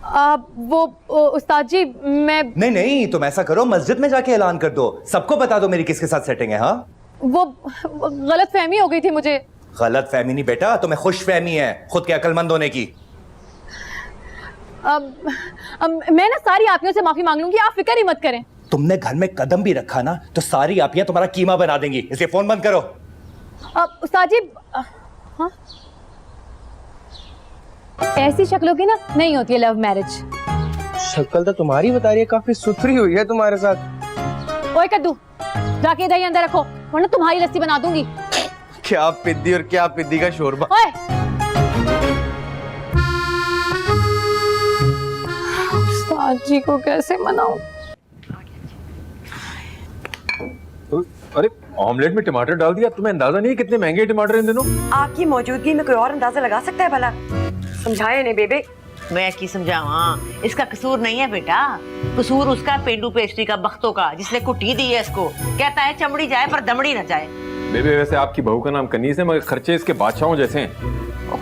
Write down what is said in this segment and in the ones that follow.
वो उस्ताद जी मैं नहीं, तुम ऐसा करो, मस्जिद में जाके ऐलान कर दो, सबको बता दो मेरी किसके साथ सेटिंग है। हाँ, वो गलत फहमी हो गई थी मुझे। गलत फहमी नहीं बेटा, तुम्हें खुश फहमी है खुद के अक्लमंद होने की। मैं ना सारी आपियों से माफी मांग लूंगी, आप फिक्र ही मत करें। तुमने घर में कदम भी रखा ना तो सारी आपियां तुम्हारा कीमा बना देंगी, इसलिए फोन बंद करो। उस्ताद जी, हाँ, ऐसी शक्लों की ना नहीं होती है लव मैरिज। शक्ल तो तुम्हारी बता रही है, काफी सुथरी हुई है तुम्हारे साथ। ओए कद्दू, जाके दही अंदर रखो वरना तुम्हारी लस्सी बना दूंगी। क्या पिद्दी और क्या पिद्दी का शोरबा। ओए उस्ताद जी को कैसे मनाऊं? अरे ऑमलेट में टमाटर डाल दिया, तुम्हें अंदाजा नहीं है कितने महंगे टमाटर इन दिनों। आपकी मौजूदगी में कोई और अंदाजा लगा सकता है भला? समझाए ने बेबे। मैं की समझावा, इसका कसूर नहीं है बेटा, कसूर उसका पेंडू पेस्ट्री का, बख्तों का, जिसने कुटी दी है इसको। कहता है चमड़ी जाए पर दमड़ी न जाए। बेबे वैसे आपकी बहू का नाम कनीज है मगर खर्चे इसके बादशाहों जैसे हैं।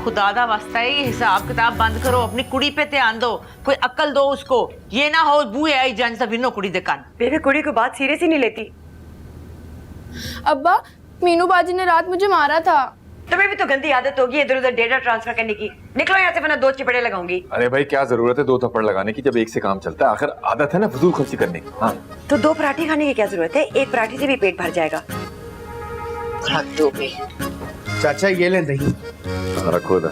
खुदा दा वास्ता है, हिसाब किताब बंद करो, अपनी कुड़ी पे ध्यान दो, कोई अक्ल दो उसको। ये ना हो बूए आई जान सभी कुड़ी दे कान। बेबे कुड़ी को बात सीरियस ही नहीं लेती। अब्बा, मीनू बाजी ने रात मुझे मारा था। तुम्हें भी तो गंदी आदत होगी इधर उधर डेटा ट्रांसफर करने की। निकलो यहाँ से वरना 2 चिपड़े लगाऊंगी। अरे भाई क्या जरूरत है 2 थप्पड़ लगाने की जब एक से काम चलता है, आखिर आदत है ना फजूल खर्ची करने की। हाँ तो 2 पराठे खाने की क्या जरूरत है, 1 पराठे से भी पेट भर जाएगा। चाचा ये ले दही। रखो इधर।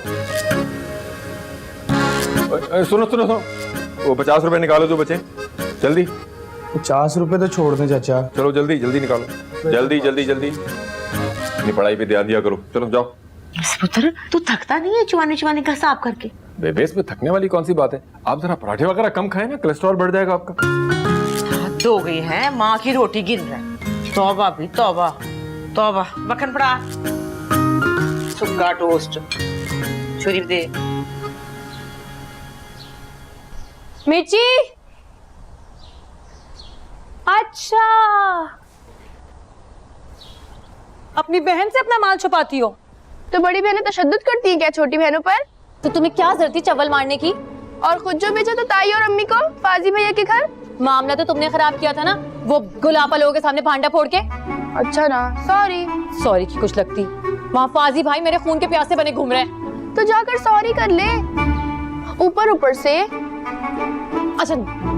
सुनो सुनो सुनो, वो 50 रुपए निकालो जो बचे, जल्दी। 50 रुपए तो छोड़ दें चाचा। चलो जल्दी जल्दी निकालो, जल्दी जल्दी जल्दी। अपनी पढ़ाई पे ध्यान दिया करो, चलो जाओ। पुत्र तू थकता नहीं है चुवाने चुवाने का हिसाब करके? बेबे इसमें थकने वाली कौन सी बात है, आप जरा पराठे वगैरह कम खाए ना, कोलेस्ट्रॉल बढ़ जाएगा आपका। हद हो गई है, माँ की रोटी गिन रहा है। तौबा भी तौबा तौबा। मक्खन पड़ा, सुक्का टोस्ट, छुरी दे। मिर्ची, अच्छा अपनी बहन से अपना माल छुपाती हो? तो बड़ी बहनें तशद्दुद करती हैं क्या छोटी बहनों पर? तो तुम्हें क्या जरूरत थी चवल मारने की? और खुद जो बेचा तो ताई और अम्मी को फाजी भैया के घर। मामला तो तुमने खराब किया था ना, वो गुलापा लोगों के सामने भांडा फोड़ के। अच्छा ना, सॉरी। सॉरी की कुछ लगती, वहाँ फाजी भाई मेरे खून के प्यासे बने घूम रहे हैं। तो जाकर सॉरी कर ले, ऊपर ऊपर से। अच्छा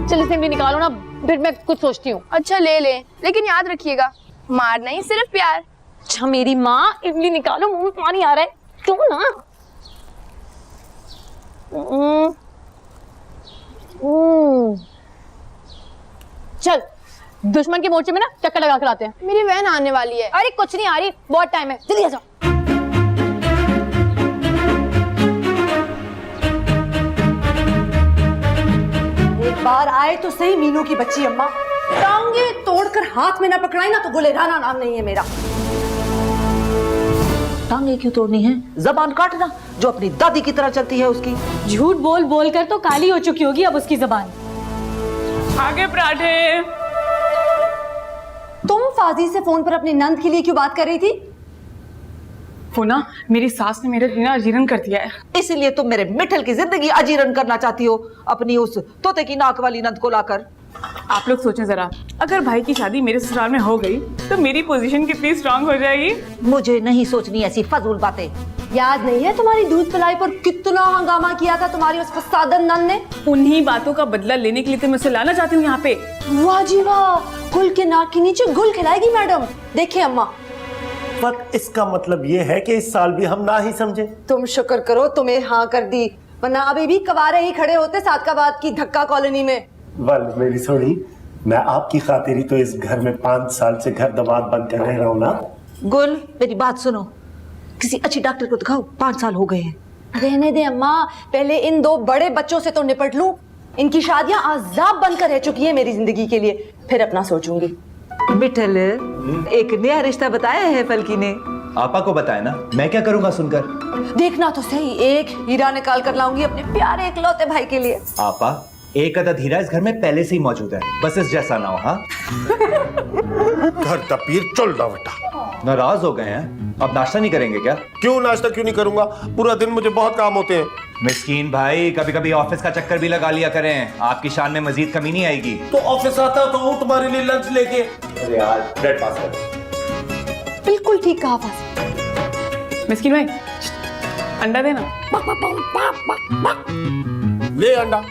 चल इसे भी निकालो ना, फिर मैं कुछ सोचती हूँ। अच्छा ले ले, लेकिन याद रखिएगा मार नहीं, सिर्फ प्यार। अच्छा मेरी माँ, इमली निकालो, मुंह में पानी आ रहा है क्यों ना। चल दुश्मन के मोर्चे में ना चक्कर लगा कर आते हैं। मेरी वैन आने वाली है। अरे कुछ नहीं आ रही, बहुत टाइम है, जल्दी आ जाओ। एक बार आए तो सही मीनू की बच्ची अम्मा, टांगे तोड़कर हाथ में ना पकड़ाई ना तो गुलेराना नाम नहीं है मेरा। टांगे क्यों तोड़नी है, जबान काटना जो अपनी दादी की तरह चलती है उसकी। झूठ बोल बोल कर तो काली हो चुकी होगी अब उसकी जबान। आगे पराठे। तुम फाजी से फोन पर अपनी नंद के लिए क्यों बात कर रही थी? वो ना मेरी सास ने मेरे बिना अजीरन कर दिया है। इसलिए तुम मेरे मिठल की जिंदगी अजीरन करना चाहती हो अपनी उस तोते की नाक वाली नंद को लाकर। आप लोग सोचें जरा, अगर भाई की शादी मेरे ससुराल में हो गई तो मेरी पोजीशन कितनी स्ट्रांग हो जाएगी। मुझे नहीं सोचनी ऐसी फजूल बातें। याद नहीं है तुम्हारी दूध पिलाई पर कितना हंगामा किया था तुम्हारी उस फसादन नंद ने? उन्हीं बातों का बदला लेने के लिए तो मैं उसे लाना चाहती हूँ यहाँ पे। वाह जी वाह, गुल के नाक के नीचे गुल खिलाएगी मैडम। देखिए अम्मा, पर इसका मतलब ये है कि इस साल भी हम ना ही समझे। तुम शुक्र करो तुम्हें हाँ कर दी, वरना अभी भी कवारे ही खड़े होते सादकाबाद की धक्का कॉलोनी में। वेल मेरी सोनी, मैं आपकी खातिर ही तो इस घर में 5 साल से घर दमाद बन कर रह रहा हूँ ना। गुल मेरी बात सुनो, किसी अच्छी डॉक्टर को दिखाओ, 5 साल हो गए हैं। रहने दे अम्मा, पहले इन 2 बड़े बच्चों से तो निपट लूं। इनकी शादियां अजाब बनकर रह चुकी है मेरी जिंदगी के लिए, फिर अपना सोचूंगी। मिठल, एक नया रिश्ता बताया है फलकी ने। आपा को बताया ना, मैं क्या करूंगा सुनकर। देखना तो सही, एक हीरा निकाल कर लाऊंगी अपने प्यारे इकलौते भाई के लिए। आपा एक अदद हीरा इस घर में पहले से ही मौजूद है, बस इस जैसा ना हो। हाँ घर तपीर चल रहा बेटा। नाराज हो गए हैं, अब नाश्ता नहीं करेंगे क्या? क्यों नाश्ता क्यों नहीं करूंगा, पूरा दिन मुझे बहुत काम होते हैं। मिस्कीन भाई, कभी कभी ऑफिस का चक्कर भी लगा लिया करें, आपकी शान में मजीद कमी नहीं आएगी। तो ऑफिस आता तो हूँ तुम्हारे लिए लंच लेके। अरे यार ब्रेड पास कर। बिल्कुल ठीक कहा फासिल। मिस्किन भाई, अंडा देना। ले अंडा।